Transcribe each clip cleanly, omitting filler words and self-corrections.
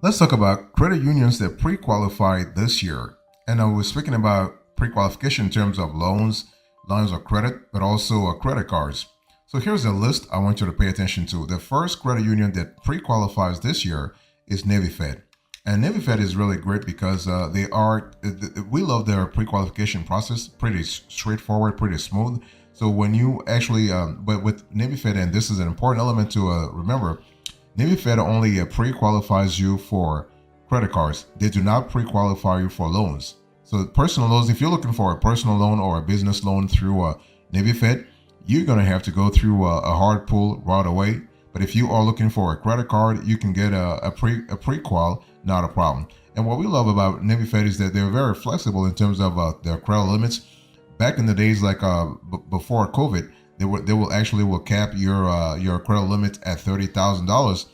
Let's talk about credit unions that pre-qualified this year. And I was speaking about pre-qualification in terms of loans, lines of credit, but also credit cards. So here's a list I want you to pay attention to. The first credit union that pre-qualifies this year is NASAFed. And NASAFed is really great because we love their pre-qualification process, pretty straightforward, pretty smooth. So when you actually, but with NASAFed, and this is an important element to remember, NASAFed only pre-qualifies you for credit cards. They do not pre-qualify you for loans. So personal loans, if you're looking for a personal loan or a business loan through NASAFed, you're going to have to go through a hard pull right away. But if you are looking for a credit card, you can get a prequal, not a problem. And what we love about NASAFed is that they're very flexible in terms of their credit limits. Back in the days, like before COVID, they will cap your credit limit at $30,000.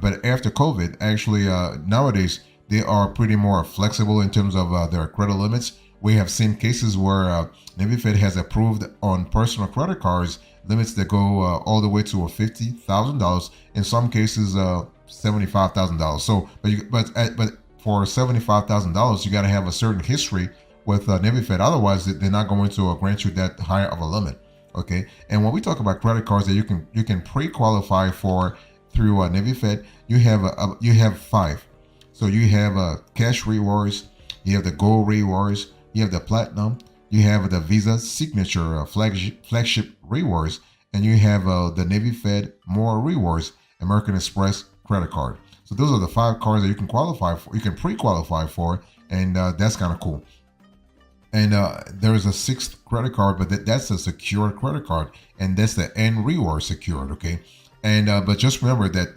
But after COVID, actually nowadays they are pretty more flexible in terms of their credit limits. We have seen cases where NASAFed has approved on personal credit cards limits that go all the way to $50,000. In some cases, $75,000. So, but for $75,000, you got to have a certain history with NASAFed. Otherwise, they're not going to grant you that higher of a limit. Okay, and when we talk about credit cards that you can pre-qualify for through NASAFed, you have five. So you have cash rewards, you have the gold rewards, you have the platinum, you have the Visa signature flagship rewards, and you have the NASAFed more rewards American Express credit card. So those are the five cards that you can qualify for. You can pre-qualify for, and that's kind of cool. And there is a sixth credit card, but that's a secured credit card, and that's the N reward secured. Okay, and but just remember that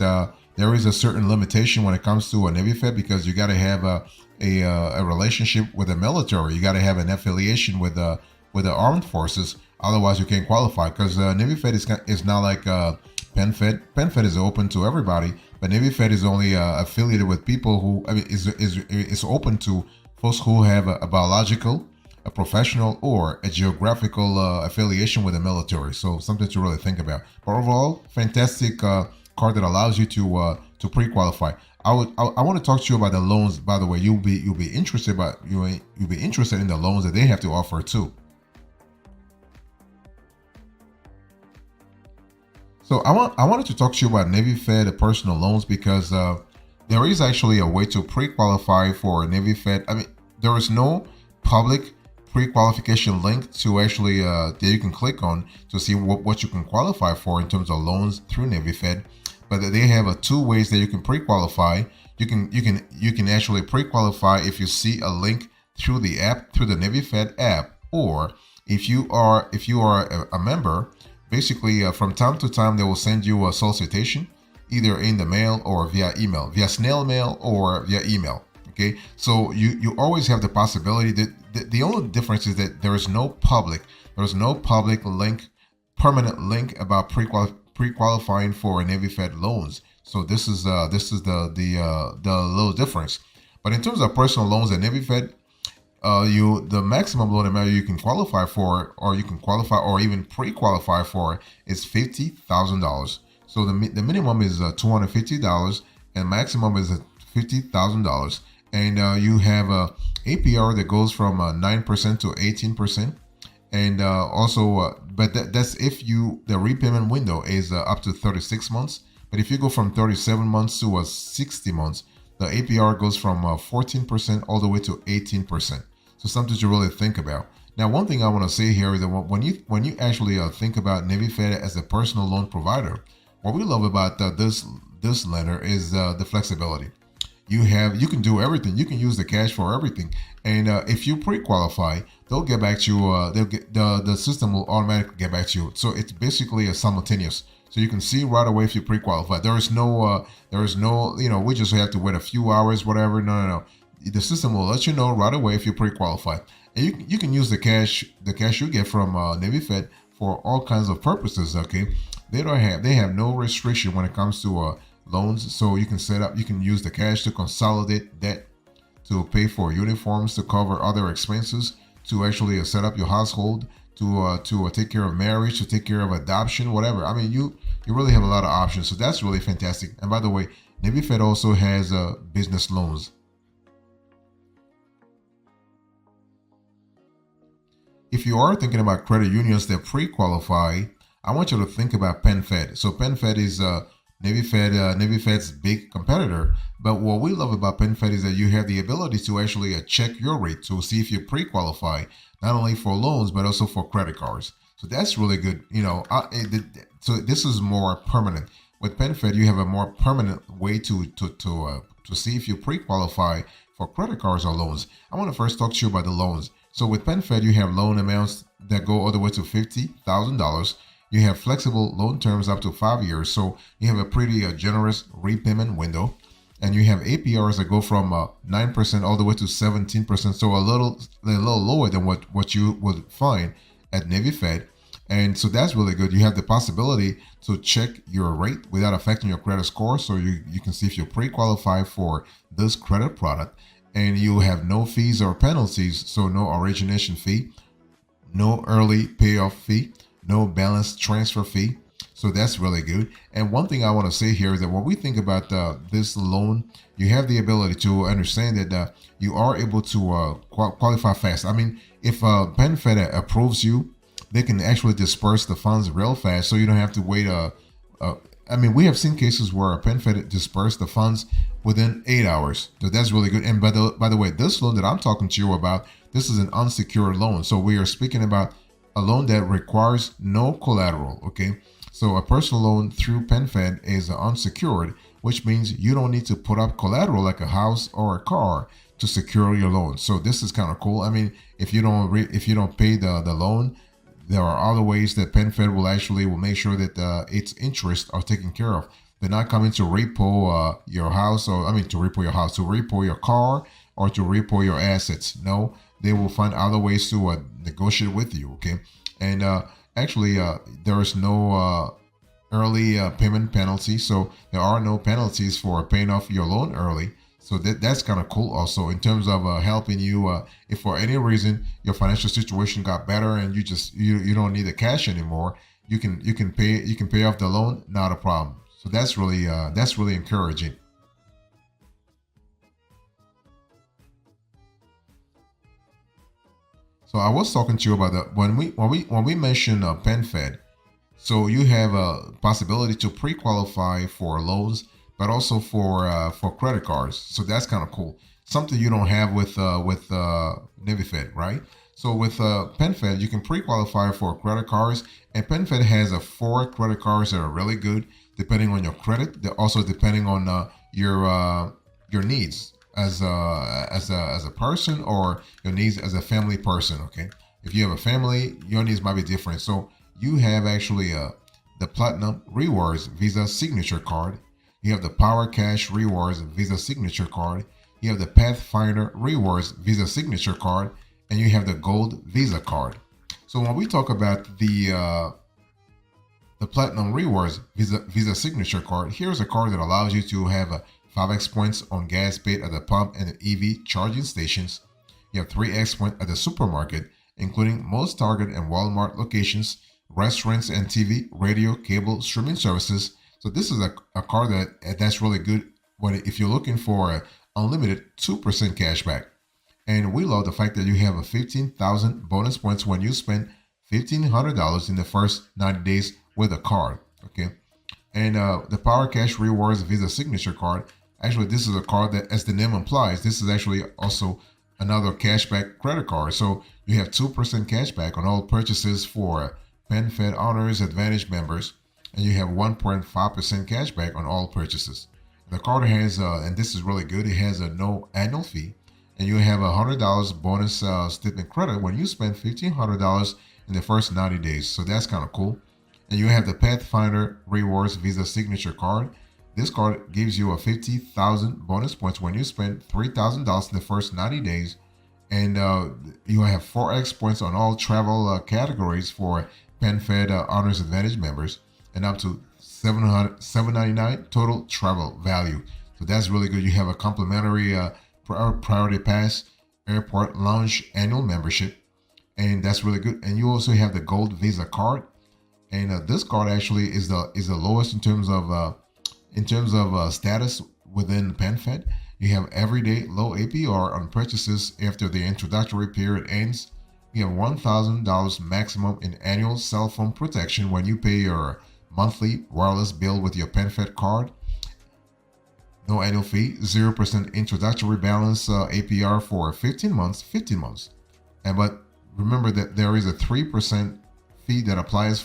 there is a certain limitation when it comes to a NASAFed because you got to have a relationship with the military. You got to have an affiliation with the armed forces. Otherwise, you can't qualify because NASAFed is not like PenFed. PenFed is open to everybody, but NASAFed is only affiliated with people who is open to folks who have a biological, a professional, or a geographical affiliation with the military. So something to really think about. But overall, fantastic card that allows you to pre-qualify. I want to talk to you about the loans. By the way, you'll be interested in the loans that they have to offer too. So I wanted to talk to you about NASAFed personal loans because there is actually a way to pre-qualify for NASAFed. I mean, there is no public pre-qualification link to actually that you can click on to see what you can qualify for in terms of loans through NASAFed. But they have two ways that you can pre-qualify. You can actually pre-qualify if you see a link through the app, through the NASAFed app, or if you are a member. Basically, from time to time, they will send you a solicitation, either in the mail or via email, via snail mail or via email. Okay, so you always have the possibility that the only difference is that there is no public link, permanent link about pre-qualifying for NASAFed loans. So this is the little difference. But in terms of personal loans at NASAFed, the maximum loan amount you can qualify for, or you can qualify or even pre-qualify for, is $50,000. So the minimum is $250 and maximum is $50,000. And you have a APR that goes from 9% to 18%. And also, but that's if the repayment window is up to 36 months. But if you go from 37 months to 60 months, the APR goes from 14% all the way to 18%. So something to really think about. Now, one thing I want to say here is that when you actually think about NASAFed as a personal loan provider, what we love about this lender is the flexibility. You can do everything. You can use the cash for everything. And if you pre-qualify, they'll get back to you. The system will automatically get back to you. So it's basically a simultaneous. So you can see right away if you pre-qualify. There is no, we just have to wait a few hours, whatever. No. The system will let you know right away if you pre-qualify. And you can use the cash you get from NASAFed for all kinds of purposes. Okay, they have no restriction when it comes to loans. So you can use the cash to consolidate debt, to pay for uniforms, to cover other expenses, to actually set up your household, to take care of marriage, to take care of adoption, whatever. I mean, you really have a lot of options. So that's really fantastic. And by the way, NASAFed also has business loans. If you are thinking about credit unions that pre-qualify, I want you to think about PenFed. So PenFed is NASAFed's big competitor. But what we love about PenFed is that you have the ability to actually check your rate to see if you pre-qualify, not only for loans but also for credit cards. So that's really good. So this is more permanent. With PenFed, you have a more permanent way to see if you pre-qualify for credit cards or loans. I want to first talk to you about the loans. So with PenFed, you have loan amounts that go all the way to $50,000. You have flexible loan terms up to 5 years. So you have a pretty generous repayment window. And you have APRs that go from 9% all the way to 17%. So a little lower than what you would find at NASAFed. And so that's really good. You have the possibility to check your rate without affecting your credit score. So you can see if you pre-qualify for this credit product. And you have no fees or penalties, so no origination fee, no early payoff fee, no balance transfer fee. So that's really good. And one thing I want to say here is that when we think about this loan, you have the ability to understand that you are able to qualify fast. I mean, if PenFed approves you, they can actually disperse the funds real fast, so you don't have to wait we have seen cases where a PenFed dispersed the funds within 8 hours. So that's really good. And by the way, this loan that I'm talking to you about, this is an unsecured loan. So we are speaking about a loan that requires no collateral. Okay. So a personal loan through PenFed is unsecured, which means you don't need to put up collateral like a house or a car to secure your loan. So this is kind of cool. I mean, if you don't pay the loan, there are other ways that PenFed will make sure that its interests are taken care of. They're not coming to repo your house, to repo your car, or to repo your assets. No, they will find other ways to negotiate with you. Okay, and there is no early payment penalty, so there are no penalties for paying off your loan early. So that's kind of cool also in terms of helping you if for any reason your financial situation got better and you don't need the cash anymore, you can pay off the loan, not a problem. So that's really encouraging. So I was talking to you about that when we mentioned PenFed. So you have a possibility to pre-qualify for loans, but also for credit cards. So that's kind of cool. Something you don't have with NASAFed, right? So with PenFed, you can pre-qualify for credit cards, and PenFed has 4 credit cards that are really good, depending on your credit. They're also depending on your needs as a person, or your needs as a family person. Okay, if you have a family, your needs might be different. So you have actually the Platinum Rewards Visa Signature Card. You have the Power Cash Rewards Visa Signature Card. You have the Pathfinder Rewards Visa Signature Card, and you have the Gold Visa Card. So when we talk about the Platinum Rewards Visa Signature Card, here's a card that allows you to have 5x points on gas paid at the pump and the EV charging stations. You have 3x points at the supermarket, including most Target and Walmart locations, restaurants and TV, radio, cable, streaming services. So this is a card that's really good if you're looking for unlimited 2% cash back. And we love the fact that you have a 15,000 bonus points when you spend $1,500 in the first 90 days with a card. Okay. And the Power Cash Rewards Visa Signature Card, actually, this is a card that, as the name implies, this is actually also another cashback credit card. So you have 2% cashback on all purchases for PenFed Honors Advantage members, and you have 1.5% cashback on all purchases. The card has, and this is really good, it has a no annual fee, and you have $100 bonus statement credit when you spend $1,500 in the first 90 days. So that's kind of cool. And you have the Pathfinder Rewards Visa Signature Card. This card gives you a 50,000 bonus points when you spend $3,000 in the first 90 days. And you have 4x points on all travel categories for PenFed Honors Advantage members, and up to $799 total travel value. So that's really good. You have a complimentary Priority Pass Airport Lounge annual membership, and that's really good. And you also have the Gold Visa Card, and this card actually is the lowest in terms of In terms of status within PenFed, you have everyday low APR on purchases after the introductory period ends. You have $1,000 maximum in annual cell phone protection when you pay your monthly wireless bill with your PenFed card. No annual fee, 0% introductory balance APR for 15 months, 15 months. But remember that there is a 3% fee that applies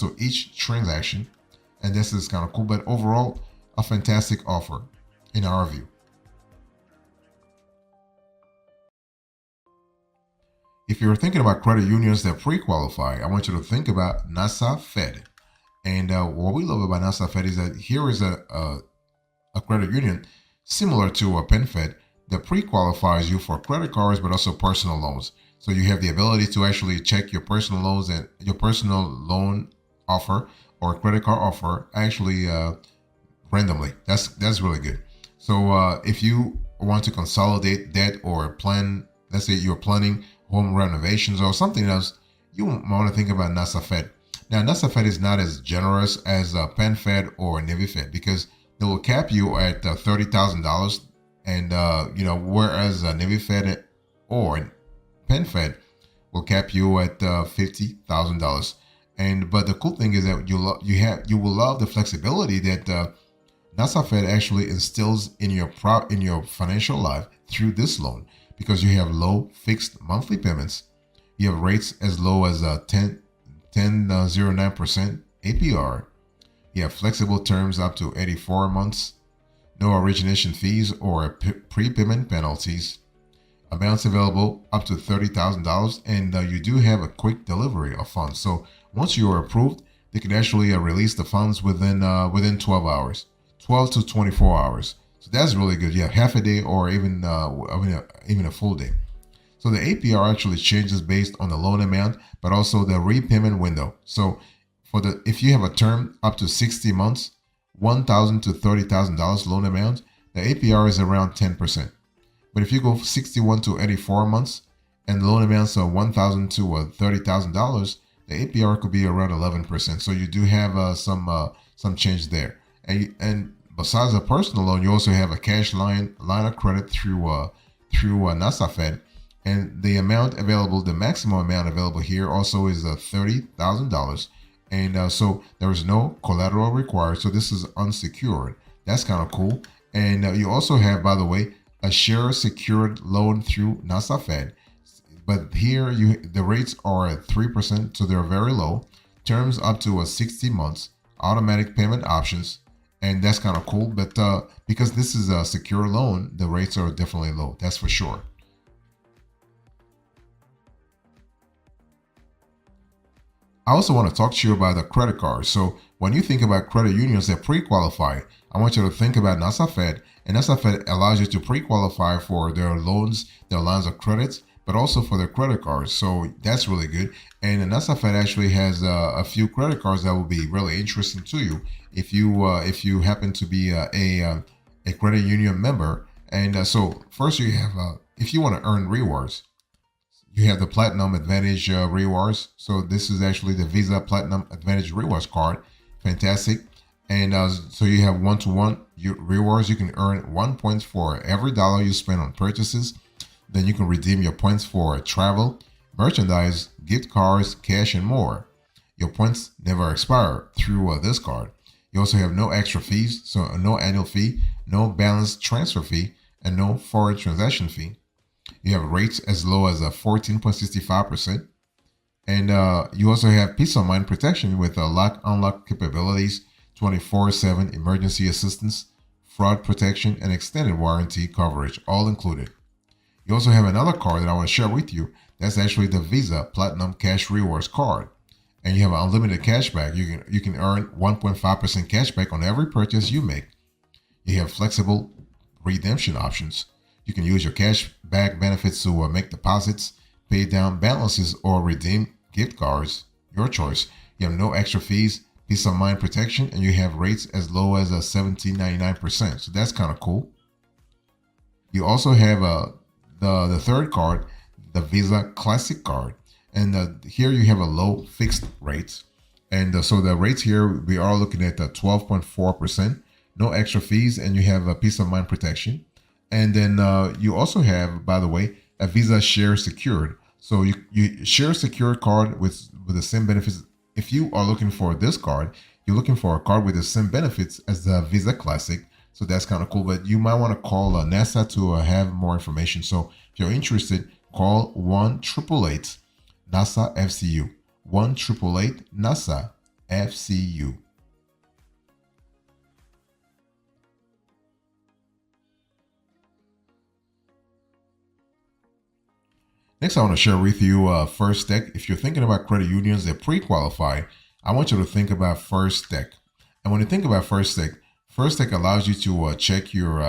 to each transaction. And this is kind of cool, but overall, a fantastic offer in our view. If you're thinking about credit unions that pre-qualify, I want you to think about NASAFed. And what we love about NASAFed is that here is a credit union similar to a PenFed that pre-qualifies you for credit cards, but also personal loans. So you have the ability to actually check your personal loans and your personal loan offer or credit card offer actually randomly. That's really good. So if you want to consolidate debt or plan, let's say you're planning home renovations or something else, you want to think about NASAFed. Now, NASAFed is not as generous as PenFed or NASAFed because they will cap you at $30,000, and whereas NASAFed or PenFed will cap you at $50,000. But the cool thing is that you will love the flexibility that NASAFed actually instills in your financial life through this loan, because you have low fixed monthly payments. You have rates as low as 10.09% APR. You have flexible terms up to 84 months. No origination fees or prepayment penalties. Amounts available up to $30,000, and you do have a quick delivery of funds. So once you are approved, they can actually release the funds within 12 hours, 12 to 24 hours. So that's really good. You have half a day or even a full day. So the APR actually changes based on the loan amount, but also the repayment window. So if you have a term up to 60 months, $1,000 to $30,000 loan amount, the APR is around 10%. But if you go 61 to 84 months and loan amounts of $1,000 to $30,000, the APR could be around 11%. So you do have some change there. And besides a personal loan, you also have a cash line of credit through NASAFed, and the amount available, the maximum amount available here also is $30,000. And so there is no collateral required. So this is unsecured. That's kind of cool. And you also have, by the way, a share secured loan through NASAFed. But here the rates are at 3%, so they're very low. Terms up to 60 months, automatic payment options, and that's kind of cool. But because this is a secure loan, the rates are definitely low. That's for sure. I also want to talk to you about the credit cards. So when you think about credit unions that pre-qualify, I want you to think about NASAFed. And NASAFed allows you to pre-qualify for their loans, their lines of credit, but also for their credit cards. So that's really good. And NASAFed actually has a few credit cards that will be really interesting to you if you happen to be a credit union member. And so first you have if you want to earn rewards, you have the Platinum Advantage rewards. So this is actually the Visa Platinum Advantage rewards card. Fantastic. And so you have one-to-one rewards. You can earn 1 point for every dollar you spend on purchases. Then you can redeem your points for travel, merchandise, gift cards, cash, and more. Your points never expire through this card. You also have no extra fees, so no annual fee, no balance transfer fee, and no foreign transaction fee. You have rates as low as 14.65%. And you also have peace of mind protection with lock-unlock capabilities, 24/7 emergency assistance, fraud protection, and extended warranty coverage, all included. You also have another card that I want to share with you. That's actually the Visa Platinum Cash Rewards card. And you have unlimited cashback. You can earn 1.5% cashback on every purchase you make. You have flexible redemption options. You can use your cashback benefits to make deposits, pay down balances, or redeem gift cards. Your choice. You have no extra fees, peace of mind protection, and you have rates as low as 17.99%. So that's kind of cool. You also have the third card, the Visa Classic card. And here you have a low fixed rate. And so the rates here, we are looking at 12.4%, no extra fees, and you have a peace of mind protection. And then you also have, by the way, a Visa Share Secured. So you share a secured card with the same benefits. If you are looking for this card, you're looking for a card with the same benefits as the Visa Classic. So that's kind of cool. But you might want to call NASA to have more information. So if you're interested, call 1-888 NASA FCU. 1-888 NASA FCU. Next, I want to share with you First Tech. If you're thinking about credit unions that pre-qualify, I want you to think about First Tech. And when you think about First Tech allows you to check your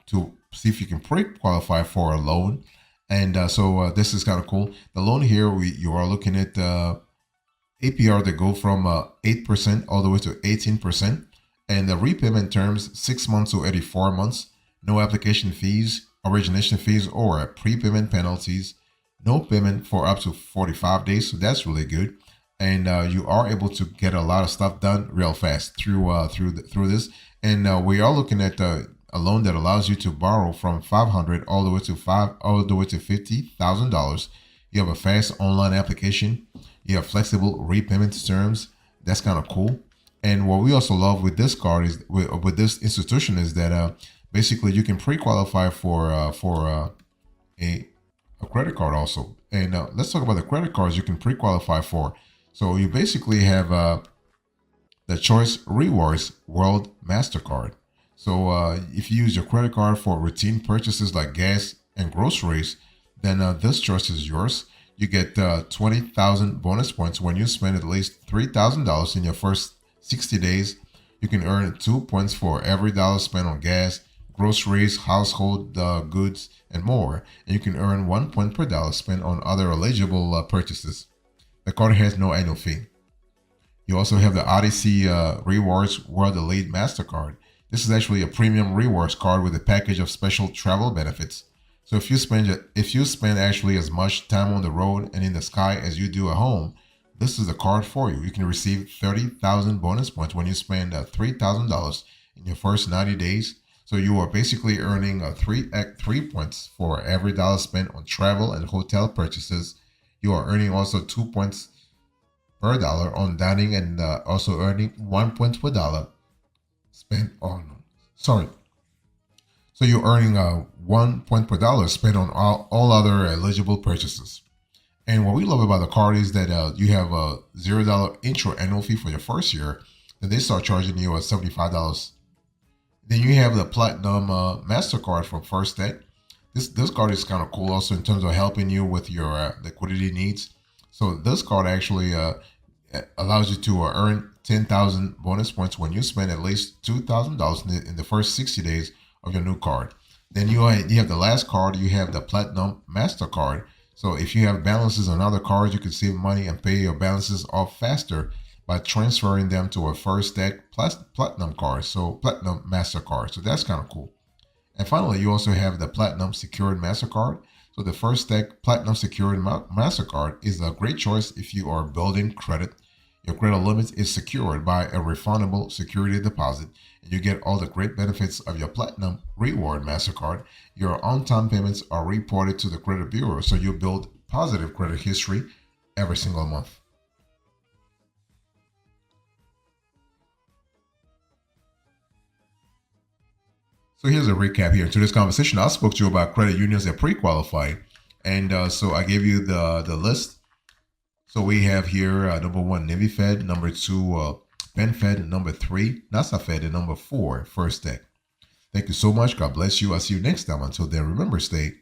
to see if you can pre-qualify for a loan. And so this is kind of cool. The loan here, you are looking at APR that go from 8% all the way to 18%. And the repayment terms, 6 months to 84 months. No application fees, origination fees, or prepayment penalties. No payment for up to 45 days. So that's really good. And you are able to get a lot of stuff done real fast through this. And we are looking at a loan that allows you to borrow from $500 all the way to $50,000. You have a fast online application. You have flexible repayment terms. That's kind of cool. And what we also love with this card is with this institution is that basically you can pre-qualify for a credit card also. And let's talk about the credit cards you can pre-qualify for. So you basically have the Choice Rewards World MasterCard. So if you use your credit card for routine purchases like gas and groceries, then this choice is yours. You get 20,000 bonus points when you spend at least $3,000 in your first 60 days. You can earn 2 points for every dollar spent on gas, groceries, household goods, and more. And you can earn 1 point per dollar spent on other eligible purchases. The card has no annual fee. You also have the Odyssey Rewards World Elite MasterCard. This is actually a premium rewards card with a package of special travel benefits. So if you spend actually as much time on the road and in the sky as you do at home, this is the card for you. You can receive 30,000 bonus points when you spend $3,000 in your first 90 days. So you are basically earning 3 points for every dollar spent on travel and hotel purchases. You are earning also 2 points per dollar on dining and also earning 1 point per dollar spent on, So you're earning 1 point per dollar spent on all other eligible purchases. And what we love about the card is that you have a $0 intro annual fee for your first year. Then they start charging you at $75. Then you have the Platinum MasterCard from First Tech. This card is kind of cool also in terms of helping you with your liquidity needs. So this card actually allows you to earn 10,000 bonus points when you spend at least $2,000 in the first 60 days of your new card. Then you have the last card, you have the Platinum MasterCard. So if you have balances on other cards, you can save money and pay your balances off faster by transferring them to a First Tech Platinum card, so Platinum MasterCard. So that's kind of cool. And finally, you also have the Platinum Secured MasterCard. So the First Tech Platinum Secured MasterCard is a great choice if you are building credit. Your credit limit is secured by a refundable security deposit, and you get all the great benefits of your Platinum Reward MasterCard. Your on-time payments are reported to the credit bureau, so you build positive credit history every single month. So here's a recap here. In today's conversation, I spoke to you about credit unions that pre-qualify. And so I gave you the list. So we have here number 1, NASAFed, number 2, PenFed, number 3, NASAFed, and number 4, First Tech. Thank you so much. God bless you. I'll see you next time. Until then, remember, stay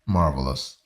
marvelous.